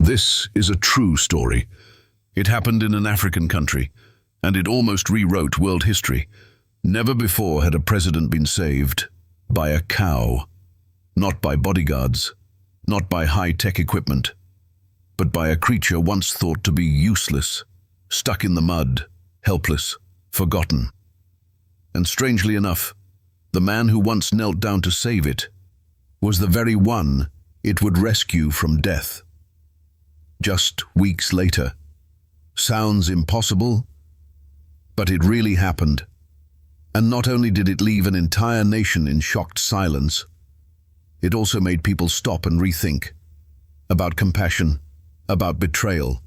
This is a true story. It happened in an African country, and it almost rewrote world history. Never before had a president been saved by a cow. Not by bodyguards, not by high-tech equipment, but by a creature once thought to be useless, stuck in the mud, helpless, forgotten. And strangely enough, the man who once knelt down to save it was the very one it would rescue from death. Just weeks later. Sounds impossible, but it really happened. And not only did it leave an entire nation in shocked silence, it also made people stop and rethink about compassion, about betrayal,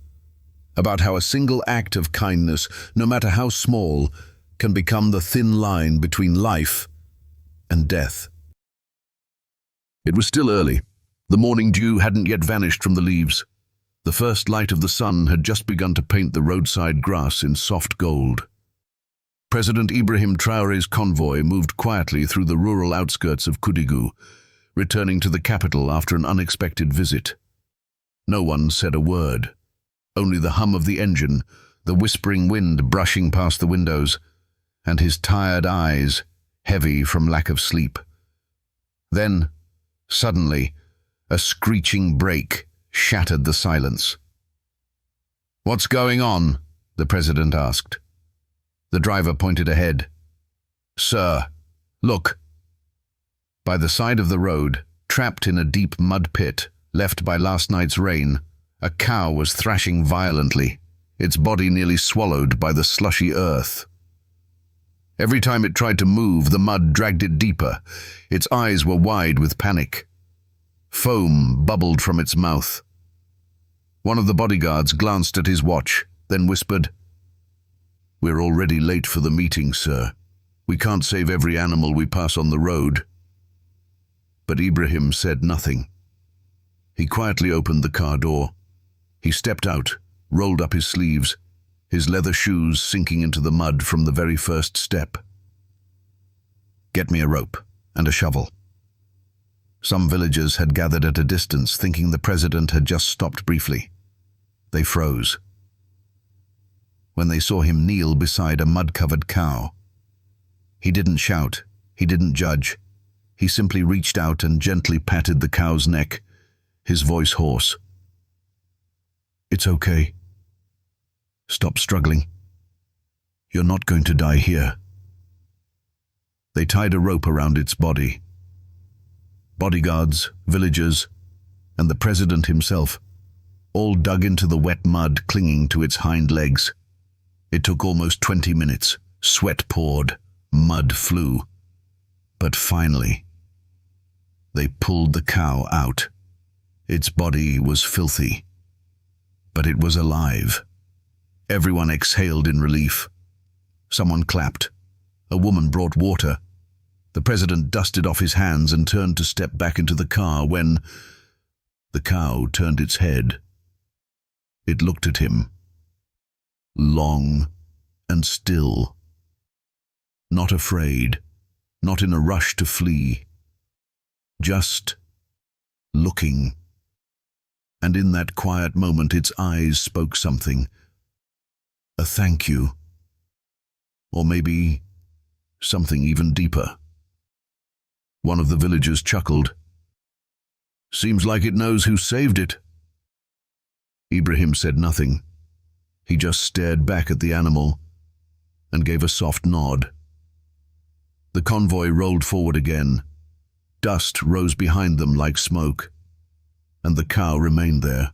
about how a single act of kindness, no matter how small, can become the thin line between life and death. It was still early. The morning dew hadn't yet vanished from the leaves. The first light of the sun had just begun to paint the roadside grass in soft gold. President Ibrahim Traoré's convoy moved quietly through the rural outskirts of Kudigu, returning to the capital after an unexpected visit. No one said a word. Only the hum of the engine, the whispering wind brushing past the windows, and his tired eyes, heavy from lack of sleep. Then, suddenly, a screeching brake shattered the silence. "What's going on?" the president asked. The driver pointed ahead. "Sir, look." By the side of the road, trapped in a deep mud pit, left by last night's rain, a cow was thrashing violently, its body nearly swallowed by the slushy earth. Every time it tried to move, the mud dragged it deeper. Its eyes were wide with panic. Foam bubbled from its mouth. One of the bodyguards glanced at his watch, then whispered, "We're already late for the meeting, sir. We can't save every animal we pass on the road." But Ibrahim said nothing. He quietly opened the car door. He stepped out, rolled up his sleeves, his leather shoes sinking into the mud from the very first step. "Get me a rope and a shovel." Some villagers had gathered at a distance, thinking the president had just stopped briefly. They froze when they saw him kneel beside a mud-covered cow. He didn't shout, he didn't judge. He simply reached out and gently patted the cow's neck, his voice hoarse. "It's okay. Stop struggling. You're not going to die here." They tied a rope around its body. Bodyguards, villagers, and the president himself all dug into the wet mud clinging to its hind legs. It took almost 20 minutes. Sweat poured, mud flew. But finally, they pulled the cow out. Its body was filthy, but it was alive. Everyone exhaled in relief. Someone clapped. A woman brought water. The president dusted off his hands and turned to step back into the car when the cow turned its head. It looked at him, long and still. Not afraid, not in a rush to flee, just looking. And in that quiet moment, its eyes spoke something. A thank you. Or maybe something even deeper. One of the villagers chuckled. "Seems like it knows who saved it." Ibrahim said nothing. He just stared back at the animal and gave a soft nod. The convoy rolled forward again. Dust rose behind them like smoke, and the cow remained there,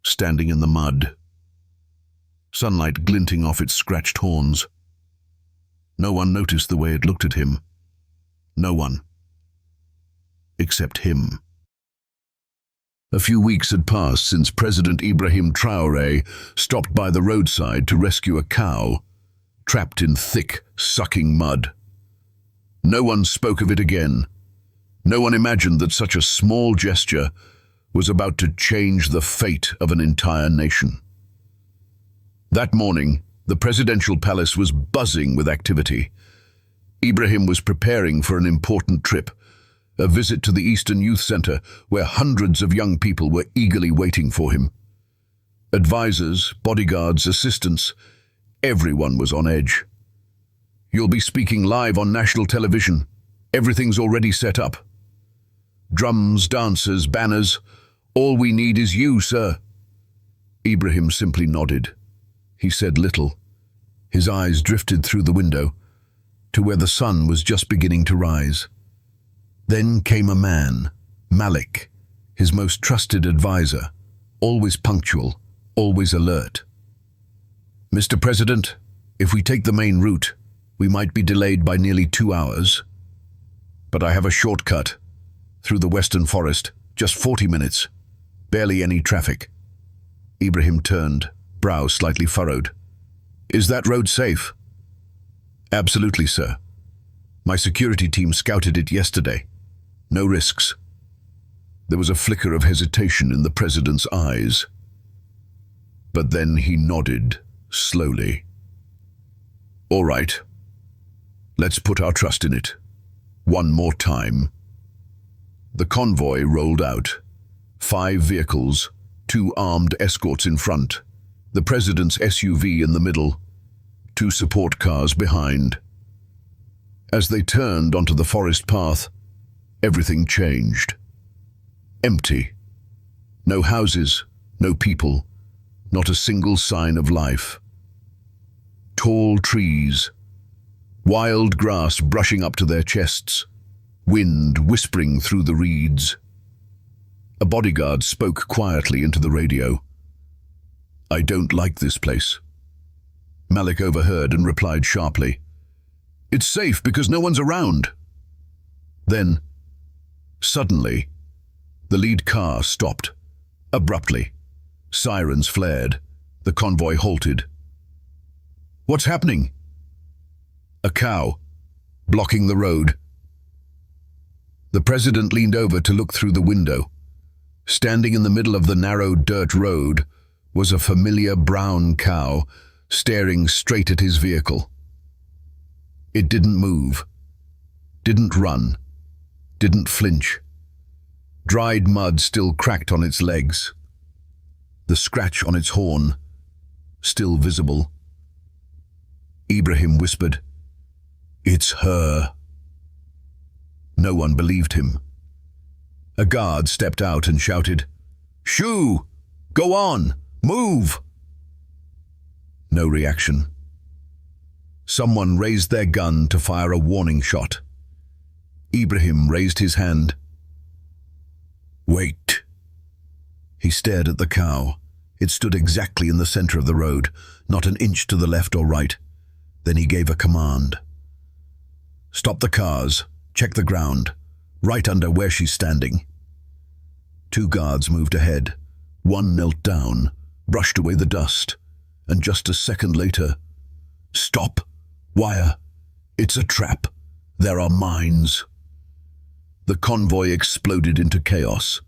standing in the mud, sunlight glinting off its scratched horns. No one noticed the way it looked at him. No one. Except him. A few weeks had passed since President Ibrahim Traoré stopped by the roadside to rescue a cow, trapped in thick, sucking mud. No one spoke of it again. No one imagined that such a small gesture was about to change the fate of an entire nation. That morning, the presidential palace was buzzing with activity. Ibrahim was preparing for an important trip, a visit to the Eastern Youth Center where hundreds of young people were eagerly waiting for him. Advisors, bodyguards, assistants, everyone was on edge. "You'll be speaking live on national television. Everything's already set up. Drums, dancers, banners. All we need is you, sir." Ibrahim simply nodded. He said little. His eyes drifted through the window to where the sun was just beginning to rise. Then came a man, Malik, his most trusted advisor, always punctual, always alert. "Mr. President, if we take the main route, we might be delayed by nearly 2 hours. But I have a shortcut through the western forest, just 40 minutes, barely any traffic." Ibrahim turned, brow slightly furrowed. "Is that road safe?" "Absolutely, sir. My security team scouted it yesterday. No risks." There was a flicker of hesitation in the president's eyes. But then he nodded, slowly. "All right. Let's put our trust in it. One more time." The convoy rolled out. 5 vehicles, 2 armed escorts in front, the president's SUV in the middle, 2 support cars behind. As they turned onto the forest path, everything changed. Empty. No houses, no people, not a single sign of life. Tall trees, wild grass brushing up to their chests, wind whispering through the reeds. A bodyguard spoke quietly into the radio. "I don't like this place." Malik overheard and replied sharply, "It's safe because no one's around." Then, suddenly, the lead car stopped, abruptly. Sirens flared. The convoy halted. "What's happening?" "A cow, blocking the road." The president leaned over to look through the window. Standing in the middle of the narrow dirt road was a familiar brown cow, staring straight at his vehicle. It didn't move, didn't run, didn't flinch. Dried mud still cracked on its legs. The scratch on its horn, still visible. Ibrahim whispered, "It's her." No one believed him. A guard stepped out and shouted, "Shoo! Go on! Move!" No reaction. Someone raised their gun to fire a warning shot. Ibrahim raised his hand. "Wait." He stared at the cow. It stood exactly in the center of the road, not an inch to the left or right. Then he gave a command. "Stop the cars. Check the ground. Right under where she's standing." 2 guards moved ahead. One knelt down, brushed away the dust, and just a second later, "Stop! Wire! It's a trap! There are mines!" The convoy exploded into chaos.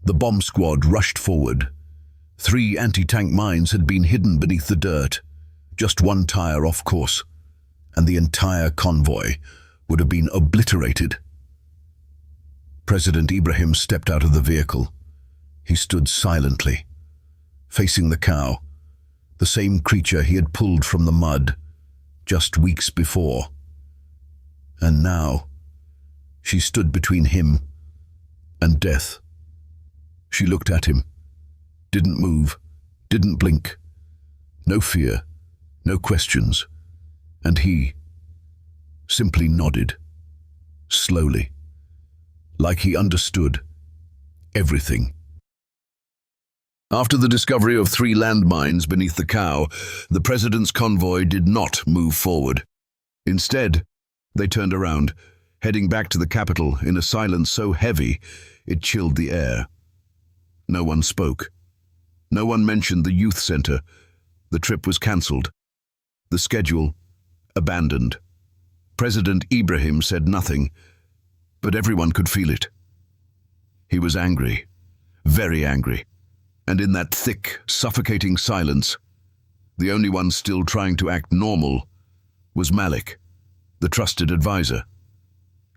The bomb squad rushed forward. 3 anti-tank mines had been hidden beneath the dirt, just 1 tire off course, and the entire convoy would have been obliterated. President Ibrahim stepped out of the vehicle. He stood silently, facing the cow, the same creature he had pulled from the mud just weeks before. And now, she stood between him and death. She looked at him, didn't move, didn't blink. No fear, no questions. And he simply nodded, slowly, like he understood everything. After the discovery of 3 landmines beneath the cow, the president's convoy did not move forward. Instead, they turned around, heading back to the capital in a silence so heavy it chilled the air. No one spoke. No one mentioned the youth center. The trip was cancelled. The schedule abandoned. President Ibrahim said nothing, but everyone could feel it. He was angry, very angry, and in that thick, suffocating silence, the only one still trying to act normal was Malik, the trusted advisor.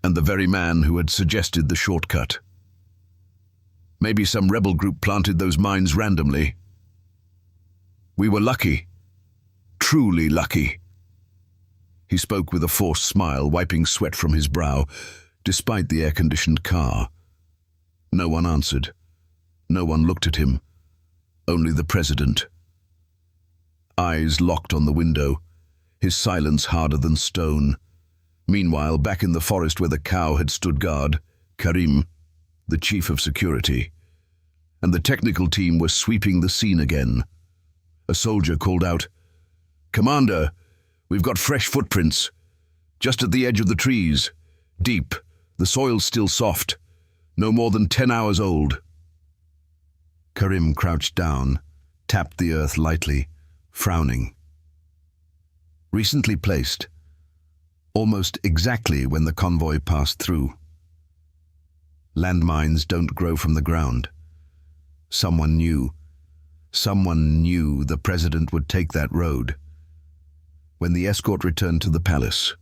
and the very man who had suggested the shortcut. Maybe some rebel group planted those mines randomly. We were lucky. Truly lucky. He spoke with a forced smile, wiping sweat from his brow, despite the air-conditioned car. No one answered. No one looked at him. Only the president. Eyes locked on the window, his silence harder than stone. Meanwhile, back in the forest where the cow had stood guard, Karim, the chief of security, and the technical team were sweeping the scene again. A soldier called out, "Commander, we've got fresh footprints, just at the edge of the trees, deep, the soil's still soft, no more than 10 hours old." Karim crouched down, tapped the earth lightly, frowning. Recently placed, almost exactly when the convoy passed through. Landmines don't grow from the ground. Someone knew the president would take that road. When the escort returned to the palace,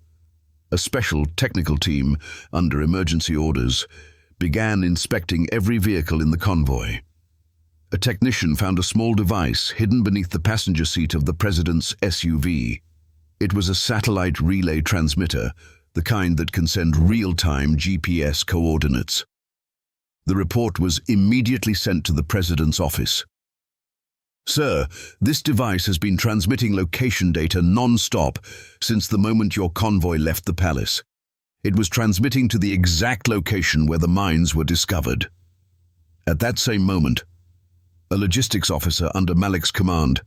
a special technical team, under emergency orders, began inspecting every vehicle in the convoy. A technician found a small device hidden beneath the passenger seat of the president's SUV. It was a satellite relay transmitter, the kind that can send real-time GPS coordinates. The report was immediately sent to the president's office. "Sir, this device has been transmitting location data non-stop since the moment your convoy left the palace. It was transmitting to the exact location where the mines were discovered." At that same moment, a logistics officer under Malik's command,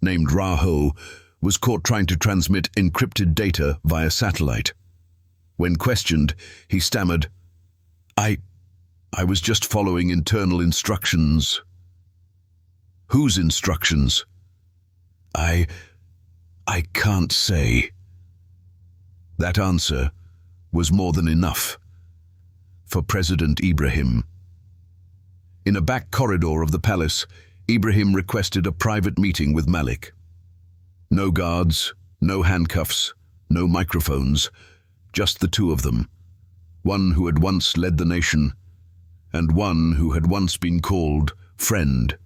named Raho, was caught trying to transmit encrypted data via satellite. When questioned, he stammered, I was just following internal instructions." "Whose instructions?" I can't say." That answer was more than enough for President Ibrahim. In a back corridor of the palace, Ibrahim requested a private meeting with Malik. No guards, no handcuffs, no microphones, just the two of them. One who had once led the nation, and one who had once been called friend.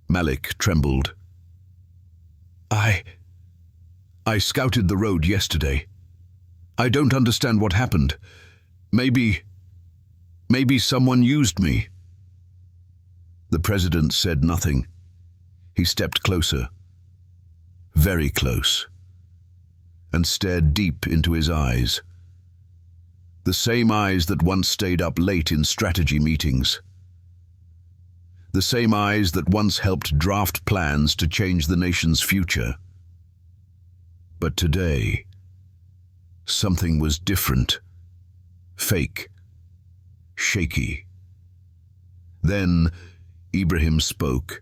Malik trembled. I scouted the road yesterday. I don't understand what happened. Maybe someone used me." The president said nothing. He stepped closer, very close, and stared deep into his eyes. The same eyes that once stayed up late in strategy meetings. The same eyes that once helped draft plans to change the nation's future. But today, something was different. Fake. Shaky. Then Ibrahim spoke,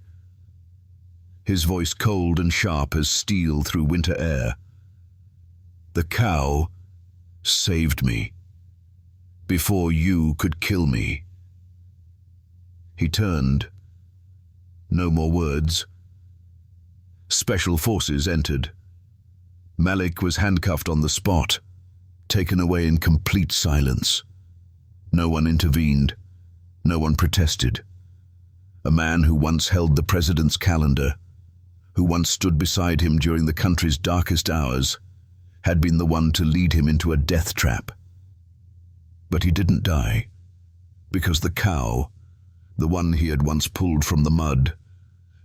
his voice cold and sharp as steel through winter air. "The cow saved me before you could kill me." He turned. No more words. Special forces entered. Malik was handcuffed on the spot, taken away in complete silence. No one intervened. No one protested. A man who once held the president's calendar, who once stood beside him during the country's darkest hours, had been the one to lead him into a death trap. But he didn't die, because the cow, the one he had once pulled from the mud,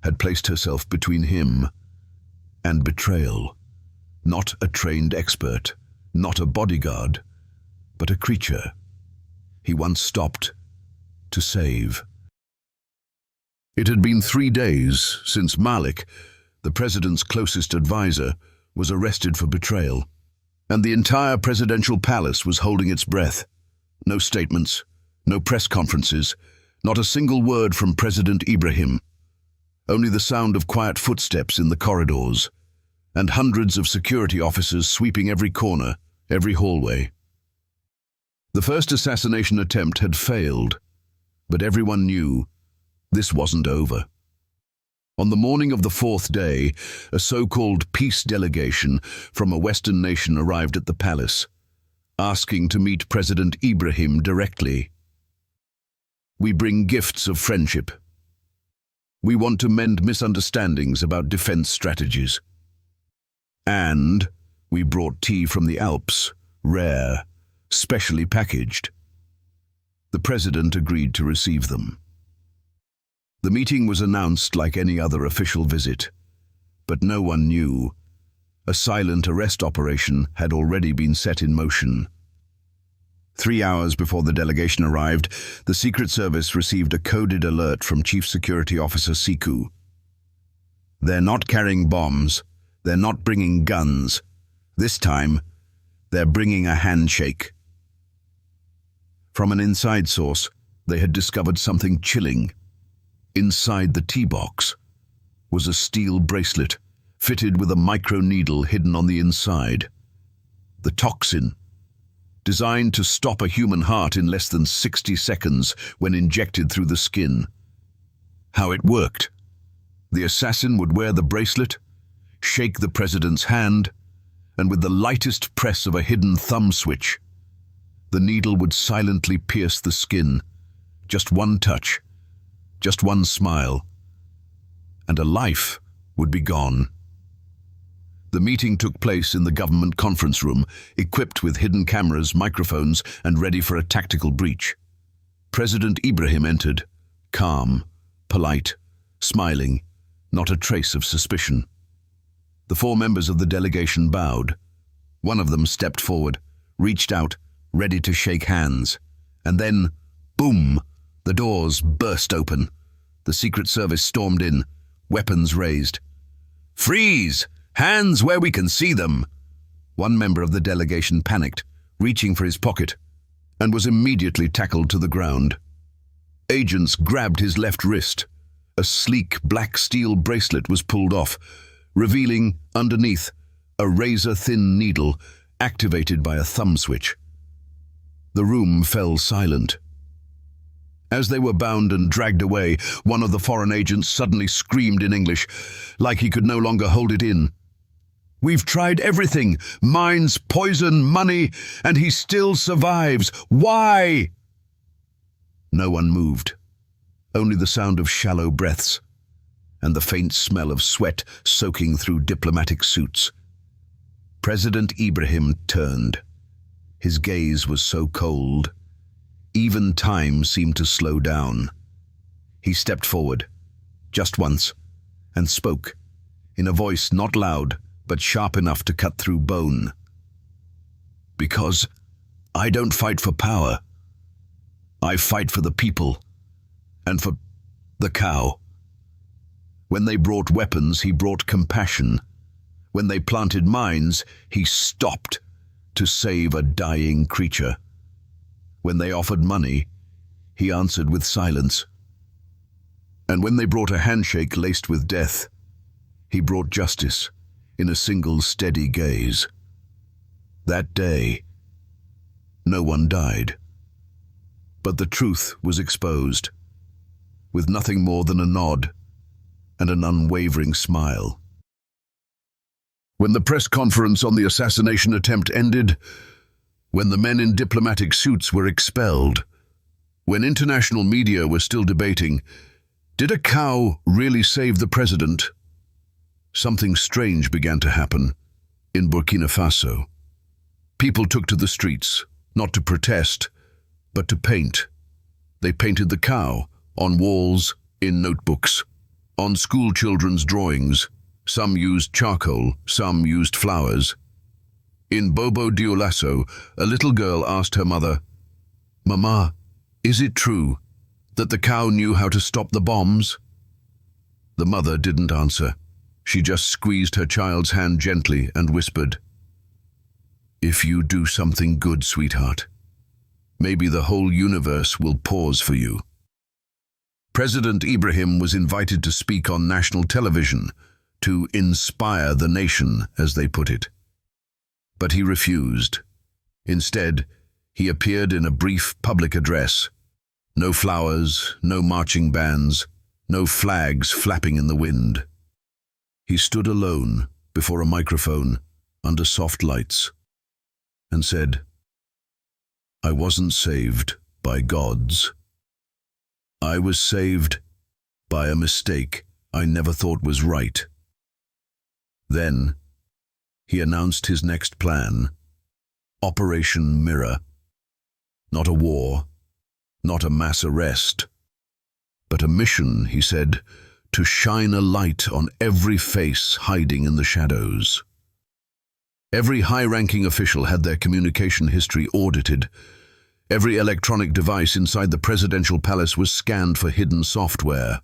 had placed herself between him and betrayal. Not a trained expert, not a bodyguard, but a creature he once stopped to save. It had been 3 days since Malik, the president's closest advisor, was arrested for betrayal, and the entire presidential palace was holding its breath. No statements, no press conferences, not a single word from President Ibrahim. Only the sound of quiet footsteps in the corridors, and hundreds of security officers sweeping every corner, every hallway. The first assassination attempt had failed, but everyone knew this wasn't over. On the morning of the 4th day, a so-called peace delegation from a Western nation arrived at the palace. asking to meet President Ibrahim directly. We bring gifts of friendship. We want to mend misunderstandings about defense strategies. And we brought tea from the Alps, rare, specially packaged. The president agreed to receive them. The meeting was announced like any other official visit, but no one knew. A silent arrest operation had already been set in motion. 3 hours before the delegation arrived, the Secret Service received a coded alert from Chief Security Officer Siku. They're not carrying bombs. They're not bringing guns. This time, they're bringing a handshake. From an inside source, they had discovered something chilling. Inside the tea box was a steel bracelet, fitted with a micro-needle hidden on the inside. The toxin, designed to stop a human heart in less than 60 seconds when injected through the skin. How it worked. The assassin would wear the bracelet, shake the president's hand, and with the lightest press of a hidden thumb switch, the needle would silently pierce the skin. Just one touch, just one smile, and a life would be gone. The meeting took place in the government conference room, equipped with hidden cameras, microphones, and ready for a tactical breach. President Ibrahim entered, calm, polite, smiling, not a trace of suspicion. The 4 members of the delegation bowed. One of them stepped forward, reached out, ready to shake hands. And then, boom, the doors burst open. The Secret Service stormed in, weapons raised. "Freeze! Hands where we can see them!" One member of the delegation panicked, reaching for his pocket, and was immediately tackled to the ground. Agents grabbed his left wrist. A sleek black steel bracelet was pulled off, revealing, underneath, a razor-thin needle activated by a thumb switch. The room fell silent. As they were bound and dragged away, one of the foreign agents suddenly screamed in English, like he could no longer hold it in. "We've tried everything, mines, poison, money, and he still survives. Why?" No one moved, only the sound of shallow breaths and the faint smell of sweat soaking through diplomatic suits. President Ibrahim turned. His gaze was so cold. Even time seemed to slow down. He stepped forward, just once, and spoke, in a voice not loud, but sharp enough to cut through bone. "Because I don't fight for power. I fight for the people, and for the cow." When they brought weapons, he brought compassion. When they planted mines, he stopped to save a dying creature. When they offered money, he answered with silence. And when they brought a handshake laced with death, he brought justice in a single steady gaze. That day, no one died. But the truth was exposed, with nothing more than a nod and an unwavering smile. When the press conference on the assassination attempt ended, when the men in diplomatic suits were expelled, when international media were still debating, did a cow really save the president? Something strange began to happen in Burkina Faso. People took to the streets, not to protest, but to paint. They painted the cow on walls, in notebooks, on school children's drawings. Some used charcoal, some used flowers. In Bobo Dioulasso, a little girl asked her mother, "Mama, is it true that the cow knew how to stop the bombs?" The mother didn't answer. She just squeezed her child's hand gently and whispered, "If you do something good, sweetheart, maybe the whole universe will pause for you." President Ibrahim was invited to speak on national television, to inspire the nation, as they put it. But he refused. Instead, he appeared in a brief public address. No flowers, no marching bands, no flags flapping in the wind. He stood alone before a microphone under soft lights and said, I wasn't saved by gods. I was saved by a mistake I never thought was right. Then, he announced his next plan. Operation Mirror. Not a war, not a mass arrest, but a mission, he said, to shine a light on every face hiding in the shadows. Every high-ranking official had their communication history audited. Every electronic device inside the presidential palace was scanned for hidden software.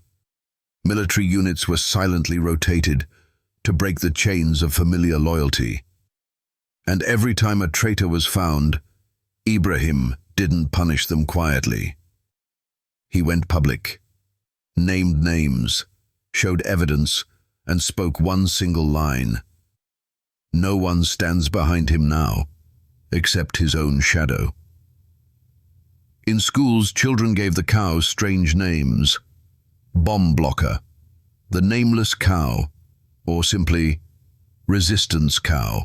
Military units were silently rotated to break the chains of familiar loyalty. And every time a traitor was found, Ibrahim didn't punish them quietly. He went public, named names, showed evidence, and spoke one single line. No one stands behind him now, except his own shadow. In schools, children gave the cow strange names. Bomb blocker, the nameless cow, or simply resistance cow.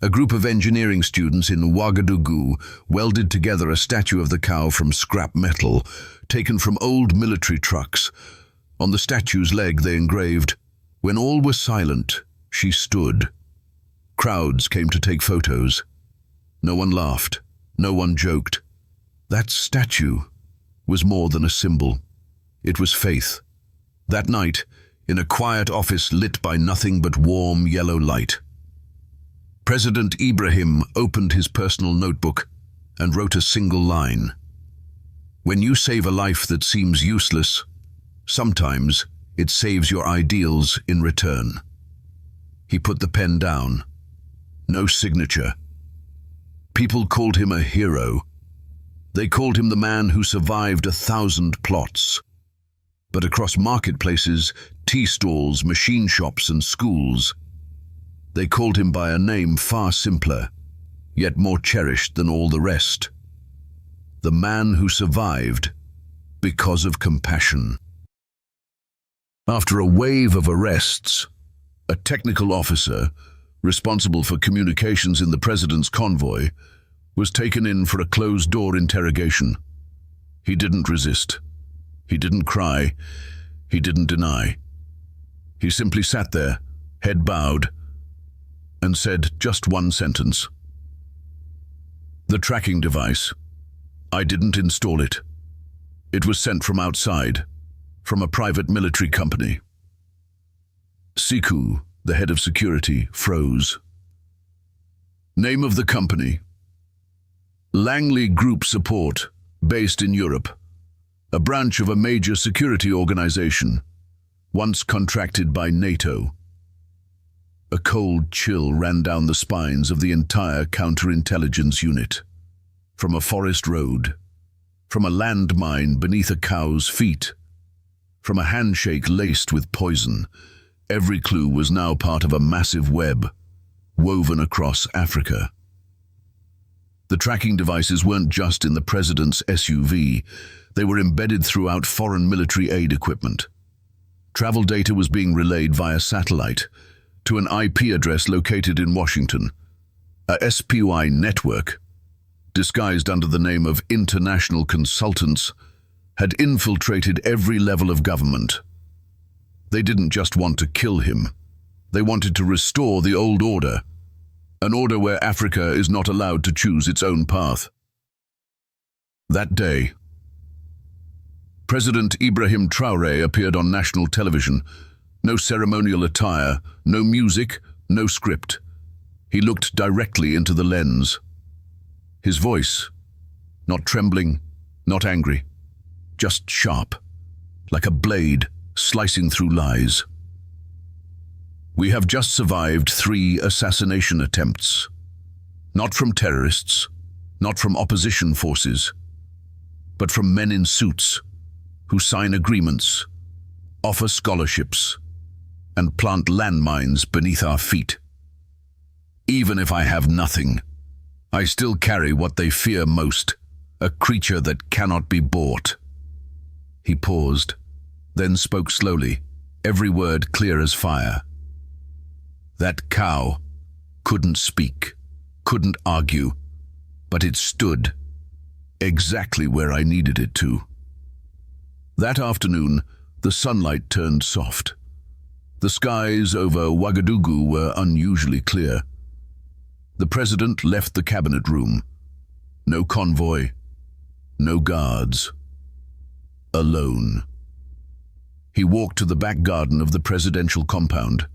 A group of engineering students in Ouagadougou welded together a statue of the cow from scrap metal, taken from old military trucks. On the statue's leg they engraved, "When all were silent, she stood." Crowds came to take photos. No one laughed, no one joked. That statue was more than a symbol. It was faith. That night, in a quiet office lit by nothing but warm yellow light, President Ibrahim opened his personal notebook and wrote a single line. When you save a life that seems useless, sometimes it saves your ideals in return. He put the pen down. No signature. People called him a hero. They called him the man who survived 1,000 plots. But across marketplaces, tea stalls, machine shops, and schools, they called him by a name far simpler, yet more cherished than all the rest. The man who survived because of compassion. After a wave of arrests, a technical officer, responsible for communications in the president's convoy, was taken in for a closed-door interrogation. He didn't resist. He didn't cry. He didn't deny. He simply sat there, head bowed, and said just one sentence. "The tracking device. I didn't install it. It was sent from outside, from a private military company." Siku, the head of security, froze. Name of the company: Langley Group Support, based in Europe, a branch of a major security organization, once contracted by NATO. A cold chill ran down the spines of the entire counterintelligence unit. From a forest road, from a landmine beneath a cow's feet, from a handshake laced with poison, every clue was now part of a massive web, woven across Africa. The tracking devices weren't just in the president's SUV, they were embedded throughout foreign military aid equipment. Travel data was being relayed via satellite to an IP address located in Washington. A SPY network, disguised under the name of International Consultants, had infiltrated every level of government. They didn't just want to kill him. They wanted to restore the old order, an order where Africa is not allowed to choose its own path. That day, President Ibrahim Traoré appeared on national television. No ceremonial attire, no music, no script. He looked directly into the lens. His voice, not trembling, not angry, just sharp, like a blade slicing through lies. "We have just survived 3 assassination attempts. Not from terrorists, not from opposition forces, but from men in suits who sign agreements, offer scholarships, and plant landmines beneath our feet. Even if I have nothing, I still carry what they fear most, a creature that cannot be bought." He paused, then spoke slowly, every word clear as fire. "That cow couldn't speak, couldn't argue, but it stood exactly where I needed it to. That afternoon, the sunlight turned soft. The skies over Ouagadougou were unusually clear. The president left the cabinet room. No convoy, no guards. Alone. He walked to the back garden of the presidential compound,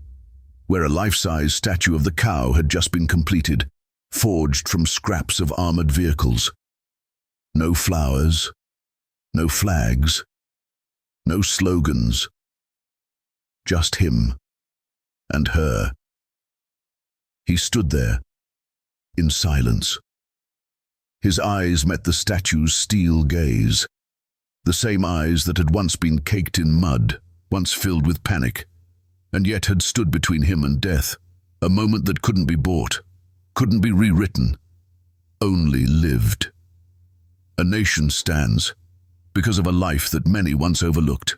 where a life-size statue of the cow had just been completed, forged from scraps of armored vehicles. No flowers, no flags, no slogans. Just him and her. He stood there, in silence. His eyes met the statue's steel gaze, the same eyes that had once been caked in mud, once filled with panic, and yet had stood between him and death, a moment that couldn't be bought, couldn't be rewritten, only lived. A nation stands because of a life that many once overlooked.